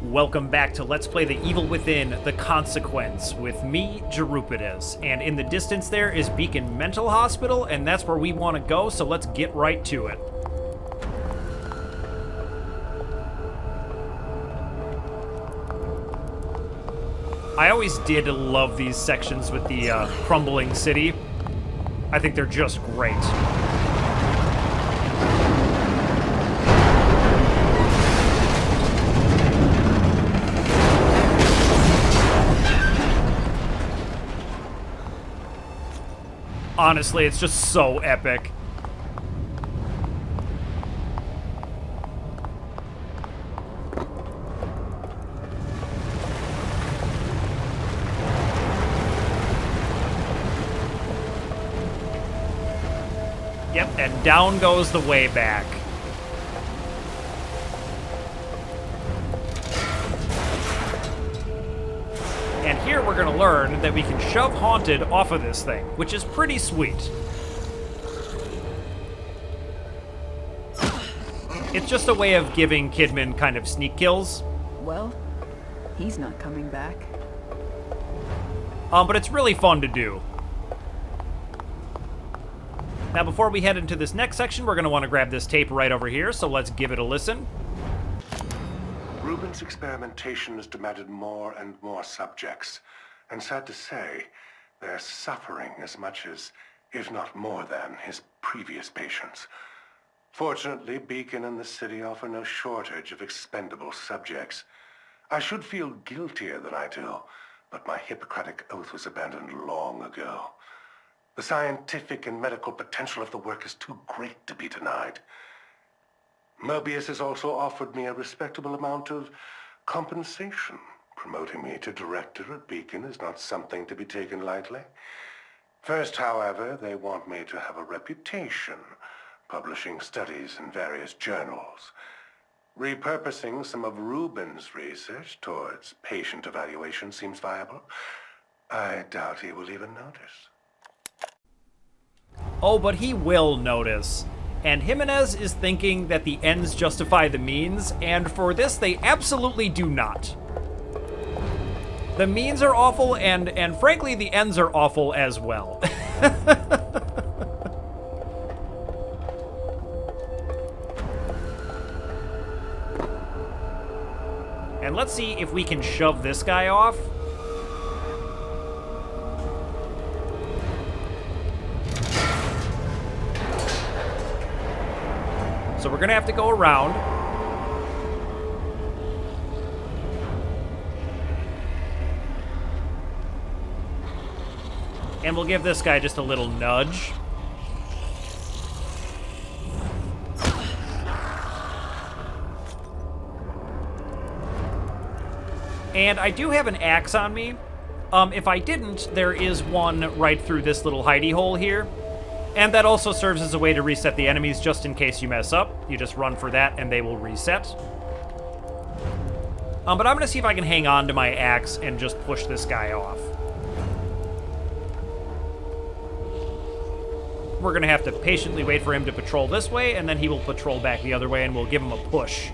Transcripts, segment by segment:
Welcome back to Let's Play The Evil Within, The Consequence, with me, Jerupides. And in the distance there is Beacon Mental Hospital, and that's where we want to go, so let's get right to it. I always did love these sections with the crumbling city. I think they're just great. Honestly, it's just so epic. Yep, and down goes the way back. And here we're going to learn that we can shove Haunted off of this thing, which is pretty sweet. It's just a way of giving Kidman kind of sneak kills. Well, he's not coming back. But it's really fun to do. Now, before we head into this next section, we're going to want to grab this tape right over here, so let's give it a listen. Rubin's experimentation has demanded more and more subjects, and sad to say, they're suffering as much as, if not more than, his previous patients. Fortunately, Beacon and the city offer no shortage of expendable subjects. I should feel guiltier than I do, but my Hippocratic oath was abandoned long ago. The scientific and medical potential of the work is too great to be denied. Mobius has also offered me a respectable amount of compensation. Promoting me to director at Beacon is not something to be taken lightly. First, however, they want me to have a reputation, publishing studies in various journals. Repurposing some of Rubin's research towards patient evaluation seems viable. I doubt he will even notice. Oh, but he will notice. And Jimenez is thinking that the ends justify the means, and for this they absolutely do not. The means are awful, and frankly, the ends are awful as well. And let's see if we can shove this guy off. So we're gonna have to go around. And we'll give this guy just a little nudge. And I do have an axe on me. If I didn't, there is one right through this little hidey hole here. And that also serves as a way to reset the enemies just in case you mess up. You just run for that and they will reset. But I'm going to see if I can hang on to my axe and just push this guy off. We're going to have to patiently wait for him to patrol this way, and then he will patrol back the other way and we'll give him a push.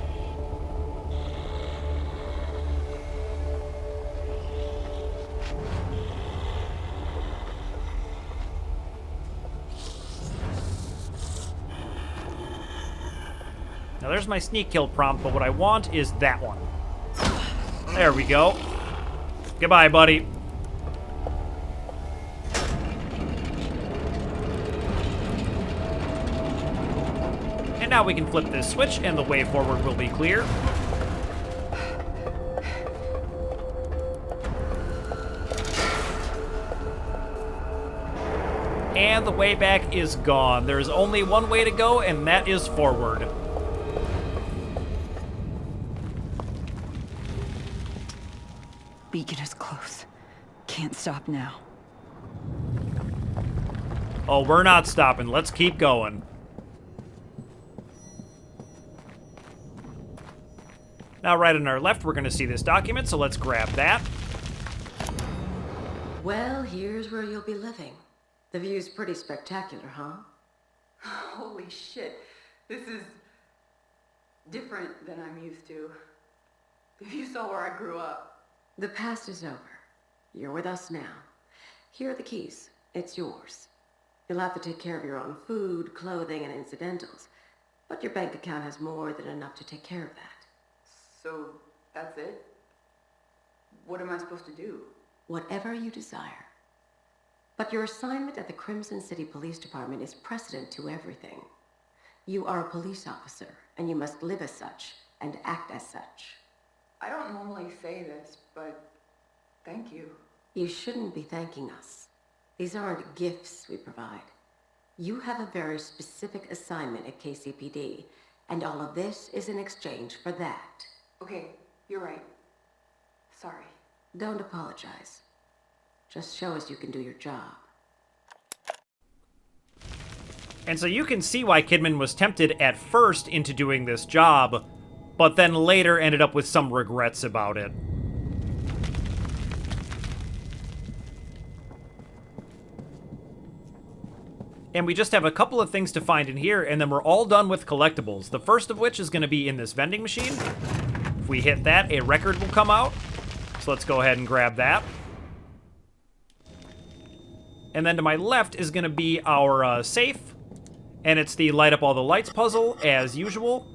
Now there's my sneak kill prompt, but what I want is that one. There we go. Goodbye, buddy. And now we can flip this switch and the way forward will be clear. And the way back is gone. There is only one way to go, and that is forward. Beacon is close. Can't stop now. Oh, we're not stopping. Let's keep going. Now, right on our left, we're going to see this document, so let's grab that. Well, here's where you'll be living. The view's pretty spectacular, huh? Holy shit. This is different than I'm used to. If you saw where I grew up. The past is over. You're with us now. Here are the keys. It's yours. You'll have to take care of your own food, clothing, and incidentals. But your bank account has more than enough to take care of that. So, that's it? What am I supposed to do? Whatever you desire. But your assignment at the Crimson City Police Department is precedent to everything. You are a police officer, and you must live as such, and act as such. I don't normally say this, but thank you. You shouldn't be thanking us. These aren't gifts we provide. You have a very specific assignment at KCPD, and all of this is in exchange for that. Okay, you're right. Sorry. Don't apologize. Just show us you can do your job. And so you can see why Kidman was tempted at first into doing this job, but then later ended up with some regrets about it. And we just have a couple of things to find in here, and then we're all done with collectibles. The first of which is going to be in this vending machine. If we hit that, a record will come out. So let's go ahead and grab that. And then to my left is going to be our safe. And it's the light up all the lights puzzle, as usual.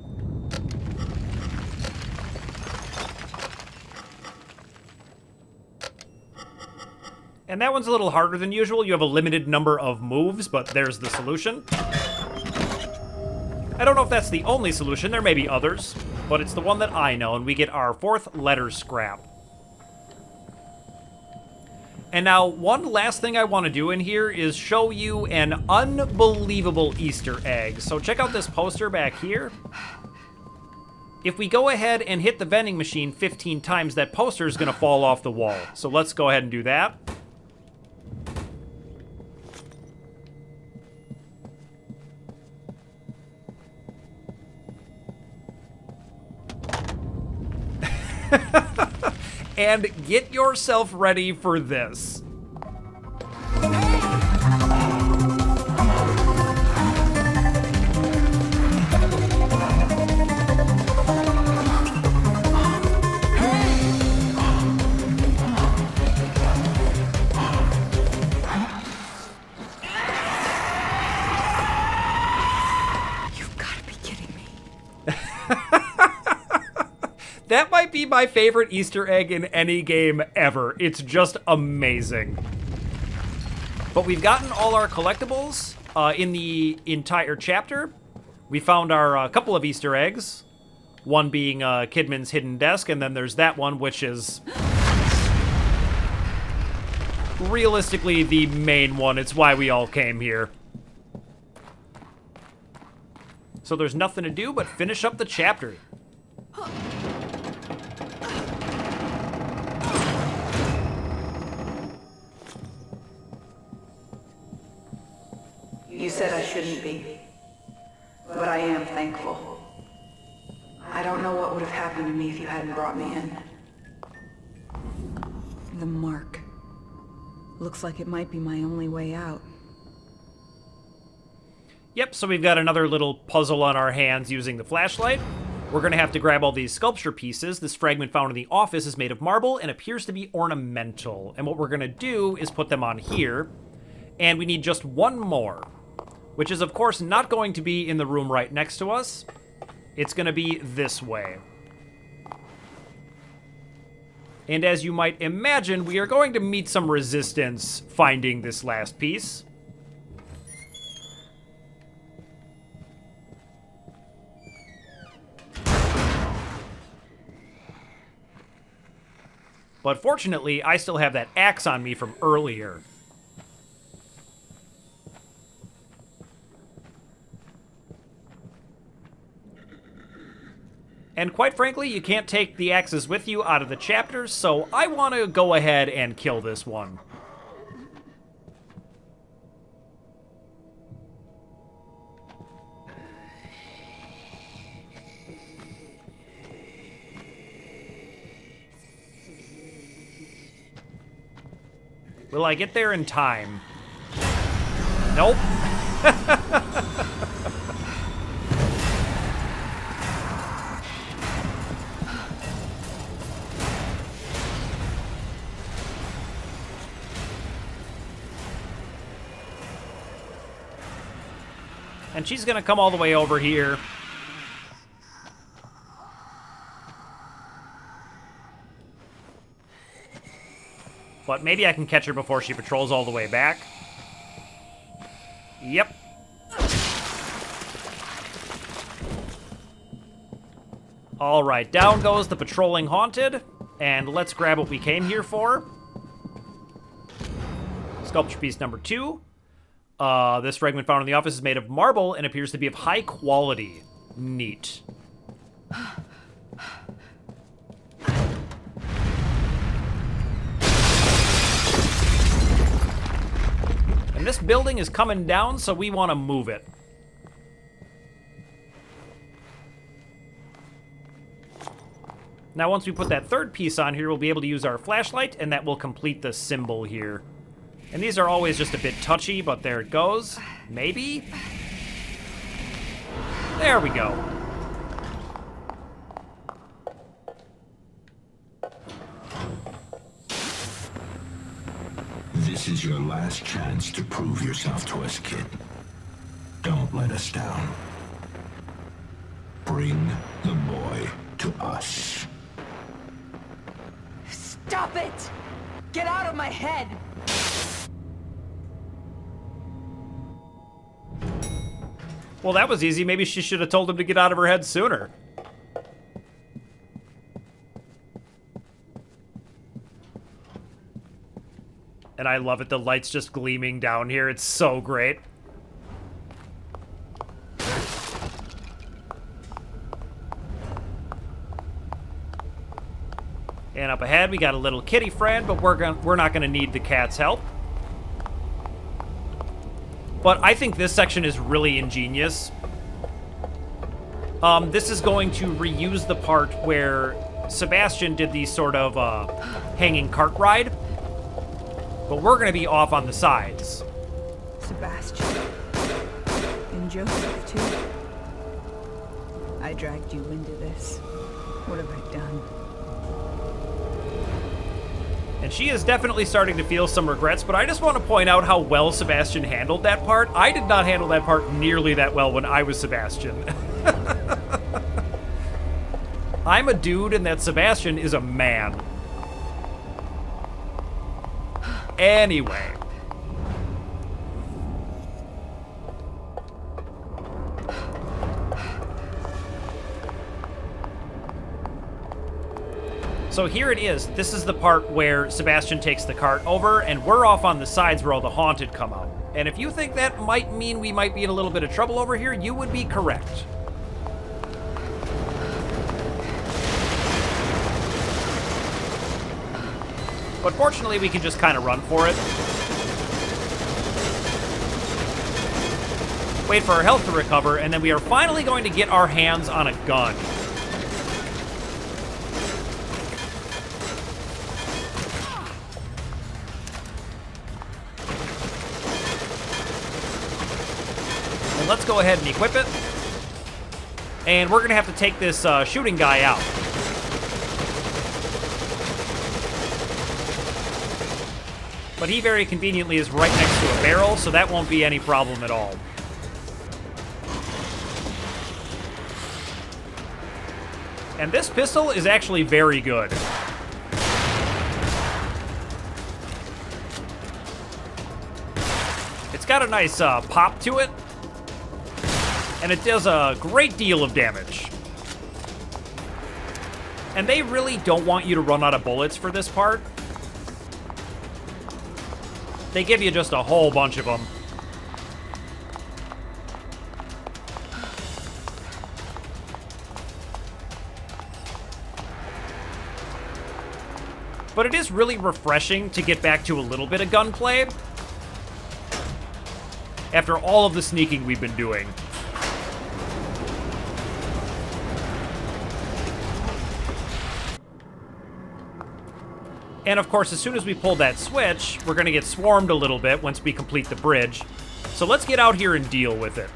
And that one's a little harder than usual. You have a limited number of moves, but there's the solution. I don't know if that's the only solution. There may be others, but it's the one that I know, and we get our 4th letter scrap. And now, one last thing I want to do in here is show you an unbelievable Easter egg. So check out this poster back here. If we go ahead and hit the vending machine 15 times, that poster is going to fall off the wall. So let's go ahead and do that. And get yourself ready for this. That might be my favorite Easter egg in any game ever. It's just amazing. But we've gotten all our collectibles in the entire chapter. We found our couple of Easter eggs. One being Kidman's hidden desk, and then there's that one, which is realistically the main one. It's why we all came here. So there's nothing to do but finish up the chapter. You said I shouldn't be, but I am thankful. I don't know what would have happened to me if you hadn't brought me in. The mark. Looks like it might be my only way out. Yep, so we've got another little puzzle on our hands using the flashlight. We're going to have to grab all these sculpture pieces. This fragment found in the office is made of marble and appears to be ornamental. And what we're going to do is put them on here. And we need just one more, which is, of course, not going to be in the room right next to us. It's going to be this way. And as you might imagine, we are going to meet some resistance finding this last piece. But fortunately, I still have that axe on me from earlier. And quite frankly, you can't take the axes with you out of the chapters, so I want to go ahead and kill this one. Will I get there in time? Nope. And she's gonna come all the way over here. But maybe I can catch her before she patrols all the way back. Yep. Alright, down goes the patrolling haunted. And let's grab what we came here for. Sculpture piece number 2. This fragment found in the office is made of marble and appears to be of high quality. Neat. And this building is coming down, so we want to move it. Now, once we put that third piece on here, we'll be able to use our flashlight, and that will complete the symbol here. And these are always just a bit touchy, but there it goes. Maybe? There we go. This is your last chance to prove yourself to us, kid. Don't let us down. Bring the boy to us. Stop it! Get out of my head! Well, that was easy. Maybe she should have told him to get out of her head sooner. And I love it. The light's just gleaming down here. It's so great. And up ahead, we got a little kitty friend, but we're not gonna need the cat's help. But I think this section is really ingenious. This is going to reuse the part where Sebastian did the sort of hanging cart ride. But we're gonna be off on the sides. Sebastian. And Joseph, too. I dragged you into this. What have I done? And she is definitely starting to feel some regrets, but I just want to point out how well Sebastian handled that part. I did not handle that part nearly that well when I was Sebastian. I'm a dude, and that Sebastian is a man. Anyway. So here it is. This is the part where Sebastian takes the cart over, and we're off on the sides where all the haunted come out. And if you think that might mean we might be in a little bit of trouble over here, you would be correct. But fortunately, we can just kind of run for it. Wait for our health to recover, and then we are finally going to get our hands on a gun. And let's go ahead and equip it. And we're going to have to take this shooting guy out. But he very conveniently is right next to a barrel, so that won't be any problem at all. And this pistol is actually very good. It's got a nice pop to it, and it does a great deal of damage. And they really don't want you to run out of bullets for this part. They give you just a whole bunch of them. But it is really refreshing to get back to a little bit of gunplay after all of the sneaking we've been doing. And of course, as soon as we pull that switch, we're going to get swarmed a little bit once we complete the bridge. So let's get out here and deal with it.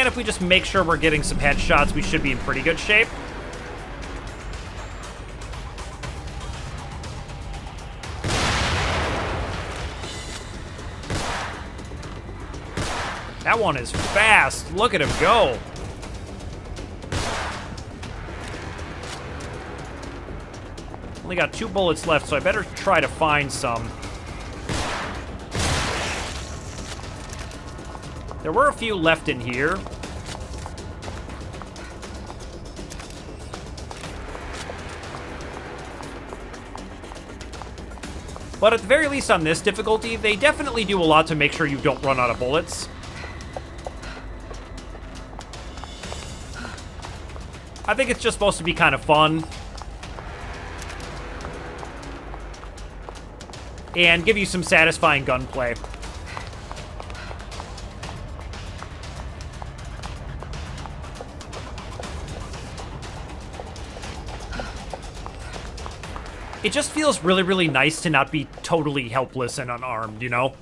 And if we just make sure we're getting some headshots, we should be in pretty good shape. That one is fast. Look at him go. Only got 2 bullets left, so I better try to find some. There were a few left in here. But at the very least on this difficulty, they definitely do a lot to make sure you don't run out of bullets. I think it's just supposed to be kind of fun. And give you some satisfying gunplay. It just feels really, really nice to not be totally helpless and unarmed, you know?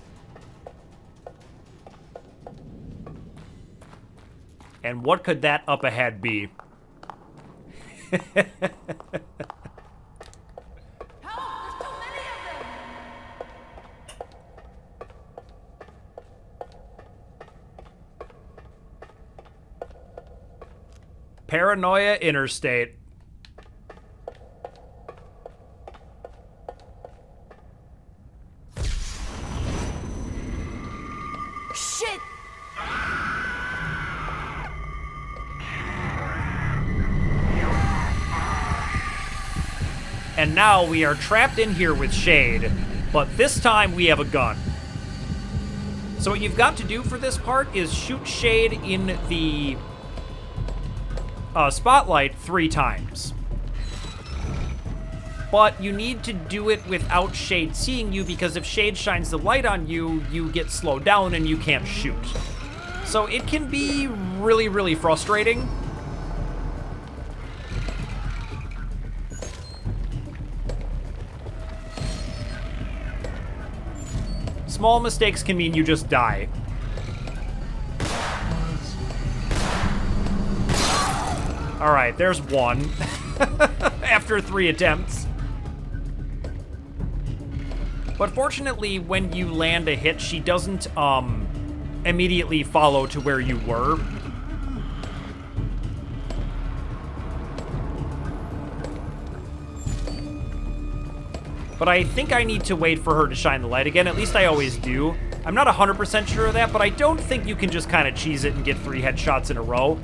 And what could that up ahead be? Paranoia Interstate. Shit! And now we are trapped in here with Shade, but this time we have a gun. So what you've got to do for this part is shoot Shade in the spotlight 3 times. But you need to do it without Shade seeing you, because if Shade shines the light on you, you get slowed down and you can't shoot. So it can be really, really frustrating. Small mistakes can mean you just die. Alright, there's one. After 3 attempts. But fortunately, when you land a hit, she doesn't, immediately follow to where you were. But I think I need to wait for her to shine the light again. At least I always do. I'm not 100% sure of that, but I don't think you can just kind of cheese it and get 3 headshots in a row.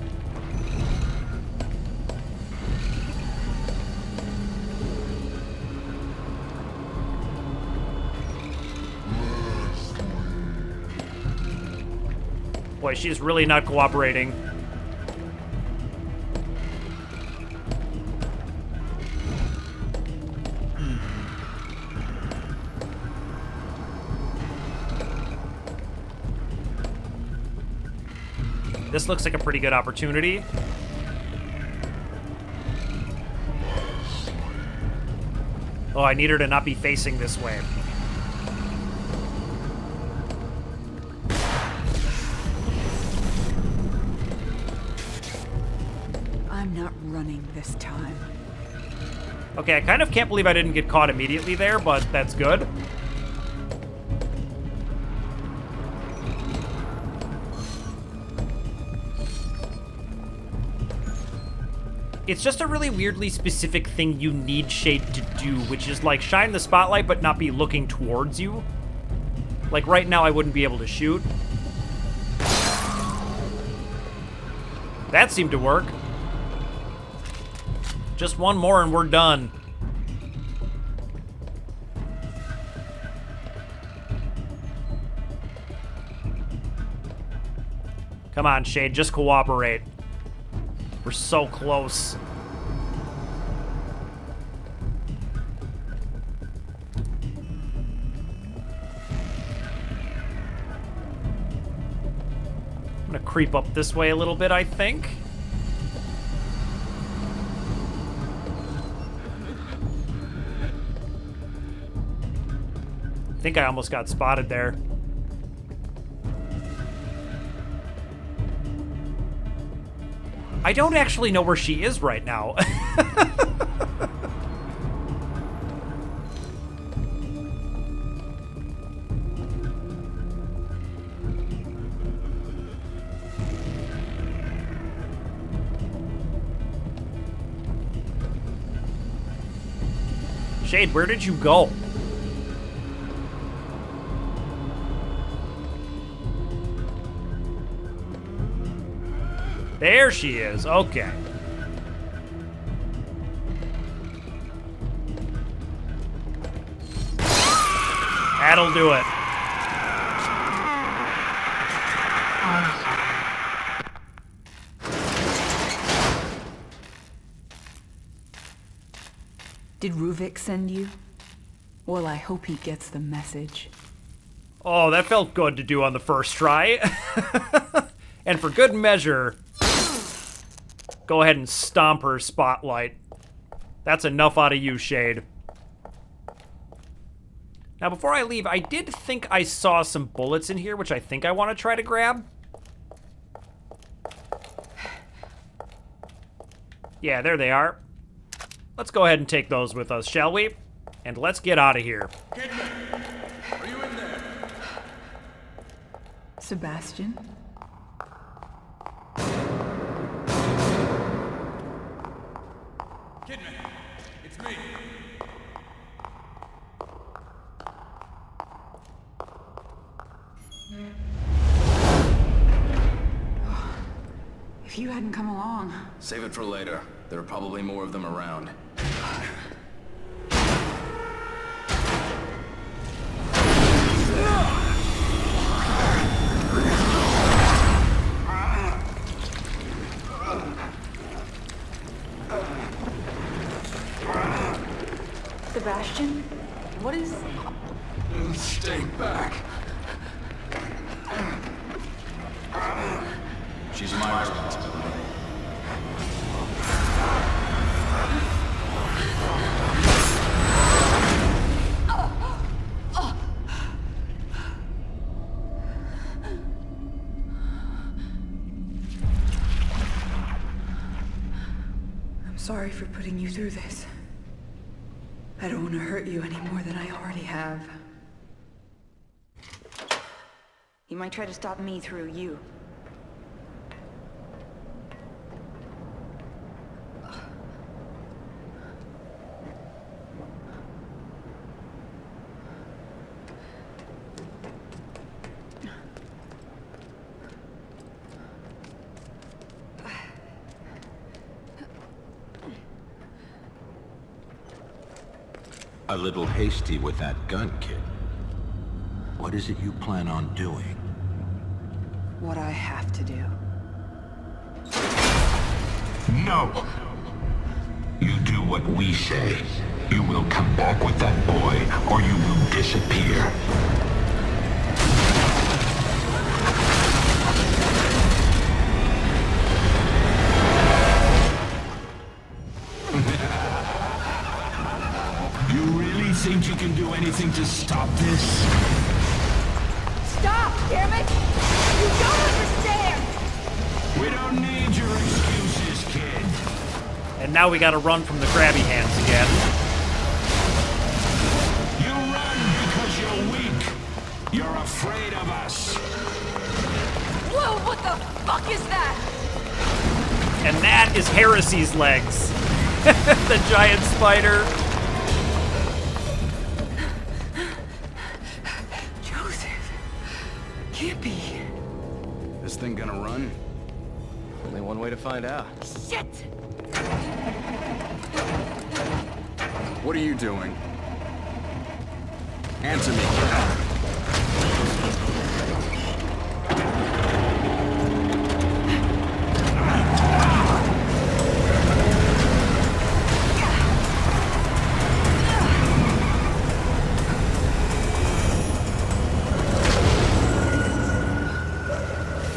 Boy, she's really not cooperating. This looks like a pretty good opportunity. Oh, I need her to not be facing this way. I'm not running this time. Okay, I kind of can't believe I didn't get caught immediately there, but that's good. It's just a really weirdly specific thing you need Shade to do, which is like shine the spotlight but not be looking towards you. Like right now I wouldn't be able to shoot. That seemed to work. Just one more and we're done. Come on, Shade, just cooperate. We're so close. I'm gonna creep up this way a little bit, I think. I think I almost got spotted there. I don't actually know where she is right now. Shade, where did you go? There she is. Okay. That'll do it. Did Ruvik send you? Well, I hope he gets the message. Oh, that felt good to do on the first try. And for good measure, go ahead and stomp her spotlight. That's enough out of you, Shade. Now, before I leave, I did think I saw some bullets in here, which I think I want to try to grab. Yeah, there they are. Let's go ahead and take those with us, shall we? And let's get out of here. Kidman, are you in there? Sebastian? Kidman, it's me. If you hadn't come along. Save it for later. There are probably more of them around. Sebastian? What is... Stay back. She's my responsibility. I'm sorry for putting you through this. I don't want to hurt you any more than I already have. You might try to stop me through you. A little hasty with that gun, kid. What is it you plan on doing? What I have to do. No! You do what we say. You will come back with that boy, or you will disappear. You really think you can do anything to stop this? Stop, damn it! You don't understand! We don't need your excuses, kid. And now we gotta run from the grabby hands again. You run because you're weak. You're afraid of us. Whoa, what the fuck is that? And that is Heresy's legs. The giant spider. Joseph. Can't be. This thing gonna run? Only one way to find out. Shit! What are you doing? Answer me.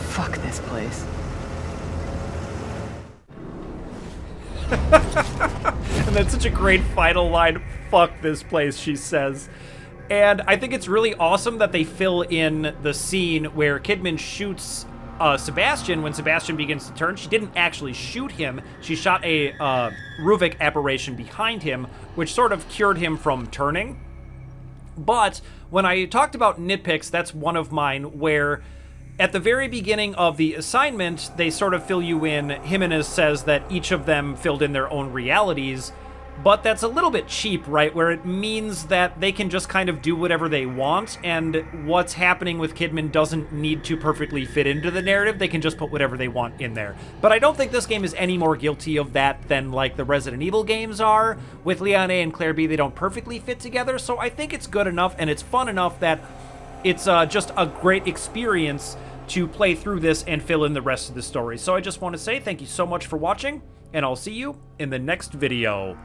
Fuck this place. And that's such a great final line. Fuck this place, she says. And I think it's really awesome that they fill in the scene where Kidman shoots Sebastian, when Sebastian begins to turn, she didn't actually shoot him. She shot a Ruvik apparition behind him, which sort of cured him from turning. But when I talked about nitpicks, that's one of mine, where at the very beginning of the assignment, they sort of fill you in. Jimenez says that each of them filled in their own realities, but that's a little bit cheap, right? Where it means that they can just kind of do whatever they want, and what's happening with Kidman doesn't need to perfectly fit into the narrative. They can just put whatever they want in there. But I don't think this game is any more guilty of that than, like, the Resident Evil games are. With Leon A and Claire B, they don't perfectly fit together, so I think it's good enough, and it's fun enough that it's just a great experience to play through this and fill in the rest of the story. So I just want to say thank you so much for watching, and I'll see you in the next video.